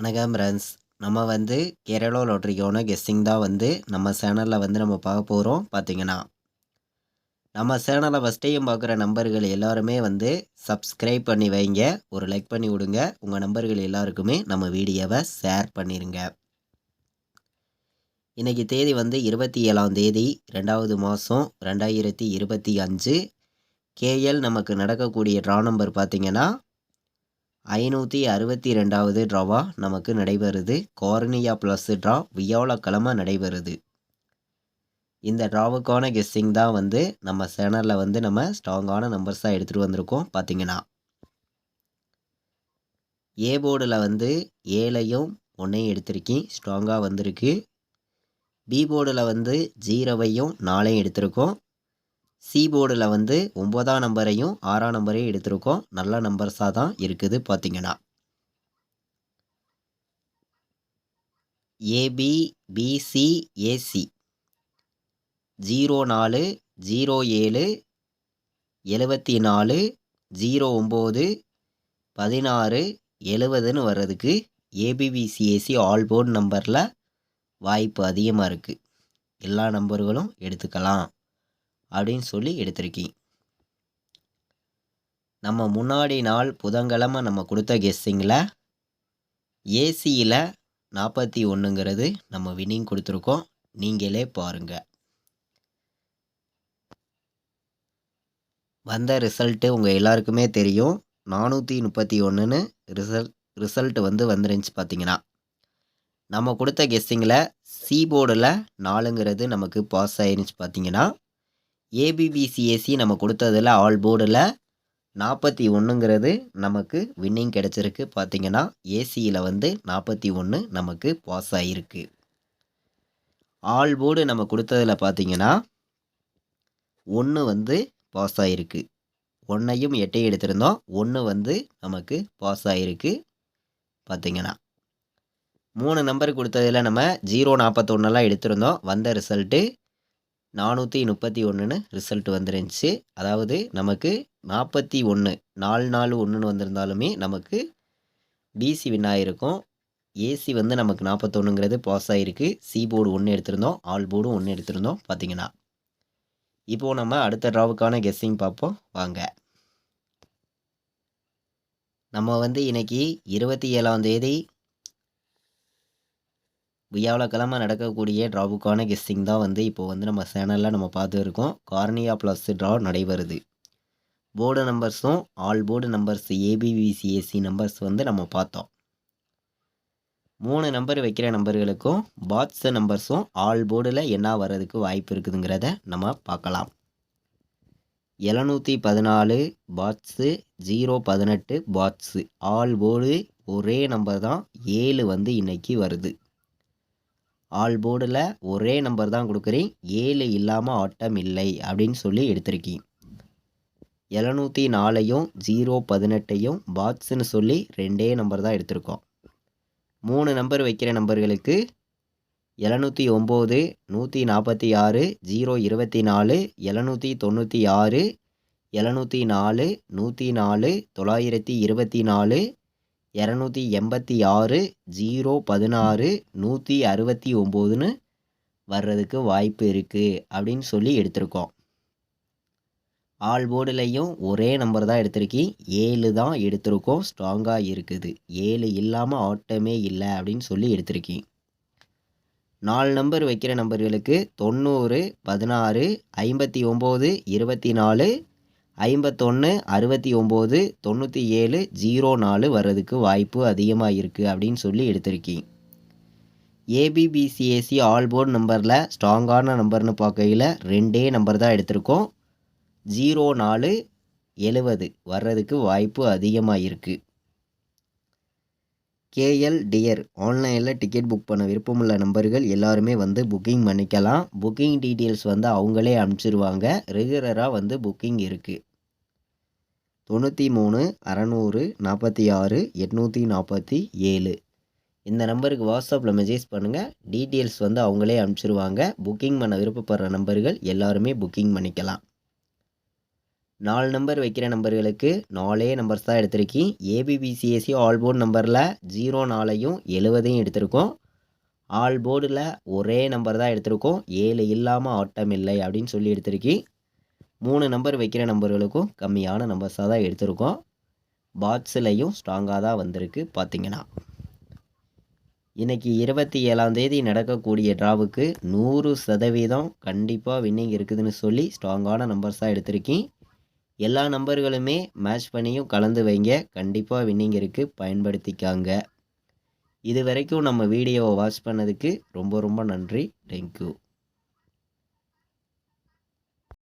வணக்கம் ஃப்ரெண்ட்ஸ். நம்ம கேரளா லாட்டரிக்கான கெஸ்ஸிங் தான் நம்ம சேனலில் நம்ம பார்க்க போகிறோம். பார்த்தீங்கன்னா நம்ம சேனலை ஃபஸ்ட் டைம் பார்க்குற நம்பர்கள் எல்லாருமே சப்ஸ்கிரைப் பண்ணி வைங்க. ஒரு லைக் பண்ணி விடுங்க. உங்கள் நம்பர்கள் எல்லாருக்குமே நம்ம வீடியோவை ஷேர் பண்ணிடுங்க. இன்றைக்கி தேதி 27ஆம் தேதி 2வது மாதம் 2025. கேஎல் நமக்கு நடக்கக்கூடிய ட்ரா நம்பர் பார்த்தீங்கன்னா 562வது ட்ராவா நமக்கு நடைபெறுது. கார்னியா ப்ளஸ் ட்ரா வியாழக்கிழமை நடைபெறுது. இந்த ட்ராவுக்கான கெஸ்ஸிங் தான் நம்ம சேனலில் நம்ம ஸ்ட்ராங்கான நம்பர்ஸாக எடுத்துகிட்டு வந்திருக்கோம். பார்த்தீங்கன்னா ஏ போர்டில் 7ஐயும் 1ஐயும் எடுத்திருக்கேன், ஸ்ட்ராங்காக வந்திருக்கு. பி போர்டில் 0வையும் 4ஐயும் எடுத்திருக்கோம். சி போர்டில் 9ஆம் நம்பரையும் 6ஆம் நம்பரையும் எடுத்திருக்கோம். நல்ல நம்பர்ஸாக தான் இருக்குது. பார்த்தீங்கன்னா ஏபி பிசி ஏசி 04 07 74 09 16 70ன்னு வர்றதுக்கு ஏபிபிசிஏசி ஆல் போர்டு நம்பரில் வாய்ப்பு அதிகமாக இருக்குது. எல்லா நம்பர்களும் எடுத்துக்கலாம் அப்படின்னு சொல்லி எடுத்திருக்கேன். நம்ம முன்னாடி நாள் புதன்கிழமை நம்ம கொடுத்த கெஸ்ஸிங்கில் ஏசியில் 41ங்கிறது நம்ம வின்னிங் கொடுத்துருக்கோம். நீங்களே பாருங்கள். வந்த ரிசல்ட்டு உங்கள் எல்லாருக்குமே தெரியும். 431ன்னு ரிசல்ட் வந்துருந்துச்சு. பார்த்தீங்கன்னா நம்ம கொடுத்த கெஸ்ஸிங்கில் சி போர்டில் 4ங்கிறது நமக்கு பாஸ் ஆயிருந்துச்சு. பார்த்தீங்கன்னா ஏபிபிசிஏசி நம்ம கொடுத்ததில் ஆல் போர்டில் 41ங்கிறது நமக்கு வின்னிங் கிடச்சிருக்கு. பார்த்தீங்கன்னா ஏசியில் 41 நமக்கு பாஸ் ஆகிருக்கு. ஆல் போர்டு நம்ம கொடுத்ததில் பார்த்தீங்கன்னா 1 பாஸ் ஆகிருக்கு. 1ஐயும் 8ஐயும் எடுத்திருந்தோம். 1 நமக்கு பாஸ் ஆகிருக்கு. பார்த்தீங்கன்னா 3 நம்பர் கொடுத்ததில் நம்ம 041 எடுத்திருந்தோம். வந்த ரிசல்ட்டு 431ன்னு ரிசல்ட் வந்துருந்துச்சு. அதாவது நமக்கு 41 441ன்னு வந்திருந்தாலுமே நமக்கு பிசி வின் ஆகிருக்கும். ஏசி நமக்கு 41ங்கிறது பாஸ் ஆகிருக்கு. சி போர்டு 1 எடுத்திருந்தோம். ஆல் போர்டும் 1 எடுத்திருந்தோம். பார்த்தீங்கன்னா இப்போது நம்ம அடுத்த ட்ராவுக்கான கெஸ்ஸிங் பார்ப்போம் வாங்க. நம்ம இன்னைக்கு 27ஆம் தேதி வியாழக்கிழமை நடக்கக்கூடிய ட்ராவுக்கான கெஸ்ஸிங் தான் இப்போது நம்ம சேனலில் நம்ம பார்த்துருக்கோம். கார்னியா ப்ளஸ் ட்ரா நடைபெறுது. போர்டு நம்பர்ஸும் ஆல் போர்டு நம்பர்ஸ் ஏபிபிசிஏசி நம்பர்ஸ் நம்ம பார்த்தோம். 3 நம்பர் வைக்கிற நம்பர்களுக்கும் பாட்ஸ் நம்பர்ஸும் ஆல் போர்டில் என்ன வர்றதுக்கு வாய்ப்பு இருக்குதுங்கிறத நம்ம பார்க்கலாம். 714 பாட்ஸு, 018 பாட்ஸு, ஆல் போர்டு ஒரே நம்பர் தான். 7 இன்னைக்கு வருது. ஆல் போர்டில் ஒரே நம்பர் தான் கொடுக்குறேன். 7 இல்லாமல் ஆட்டம் இல்லை அப்படின்னு சொல்லி எடுத்திருக்கேன். 704ஐயும் 018ஐயும் பாட்ஸுன்னு சொல்லி 2 நம்பர் தான் எடுத்திருக்கோம். 3 நம்பர் வைக்கிற நம்பர்களுக்கு 709 146 024 796 704 104 924 286 016 169ன்னு வர்றதுக்கு வாய்ப்பு இருக்குது அப்படின்னு சொல்லி எடுத்திருக்கோம். ஆல் போர்டுலையும் ஒரே நம்பர் தான் எடுத்திருக்கேன். 7 தான் எடுத்திருக்கோம். ஸ்ட்ராங்காக இருக்குது. 7 இல்லாமல் ஆட்டமே இல்லை அப்படின்னு சொல்லி எடுத்திருக்கேன். 4 நம்பர் வைக்கிற நம்பர்களுக்கு 90 16 59 24 51 69 97 04 வர்றதுக்கு வாய்ப்பு அதிகமாக இருக்குது அப்படின்னு சொல்லி எடுத்திருக்கேன். ஏபிபிசிஏசி ஆல் போர்டு நம்பரில் ஸ்ட்ராங்கான நம்பர்னு பார்க்கையில் 2 நம்பர் தான் எடுத்திருக்கோம். 04 70 வர்றதுக்கு வாய்ப்பு அதிகமாக இருக்குது. கேஎல் டியர் ஆன்லைனில் டிக்கெட் புக் பண்ண விருப்பமுள்ள நம்பர்கள் எல்லாருமே புக்கிங் பண்ணிக்கலாம். புக்கிங் டீட்டெயில்ஸ் அவங்களே அனுப்பிச்சிருவாங்க. ரெகுலராக புக்கிங் இருக்குது. 93 600 46 847 இந்த நம்பருக்கு வாட்ஸ்அப்பில் மெசேஜ் பண்ணுங்கள். டீட்டெயில்ஸ் அவங்களே அனுப்பிச்சிருவாங்க. புக்கிங் பண்ண விருப்பப்படுற நம்பர்கள் எல்லாருமே புக்கிங் பண்ணிக்கலாம். 4 நம்பர் வைக்கிற நம்பர்களுக்கு 4 நம்பர்ஸ் தான் எடுத்திருக்கேன். ஏபிபிசிஎஸ்சி ஆல் போர்டு நம்பரில் 0 4ஐயும் 70ஐயும் எடுத்திருக்கோம். ஆல் போர்டில் ஒரே நம்பர் தான் எடுத்திருக்கோம். 7 இல்லாமல் ஆட்டம் இல்லை அப்படின்னு சொல்லி எடுத்திருக்கேன். 3 நம்பர் வைக்கிற நம்பர்களுக்கும் கம்மியான நம்பர்ஸாக தான் எடுத்திருக்கோம். பாட்ஸ்லையும் ஸ்ட்ராங்காக தான் வந்திருக்கு பார்த்தீங்கன்னா. இன்றைக்கி 27ஆம் தேதி நடக்கக்கூடிய ட்ராவுக்கு 100% கண்டிப்பாக வின்னிங் இருக்குதுன்னு சொல்லி ஸ்ட்ராங்கான நம்பர்ஸாக எடுத்திருக்கேன். எல்லா நம்பர்களுமே மேட்ச் பண்ணியும் கலந்து வைங்க. கண்டிப்பாக வின்னிங் இருக்குது, பயன்படுத்திக்காங்க. இது வரைக்கும் நம்ம வீடியோவை வாட்ச் பண்ணதுக்கு ரொம்ப ரொம்ப நன்றி. தேங்க்யூ.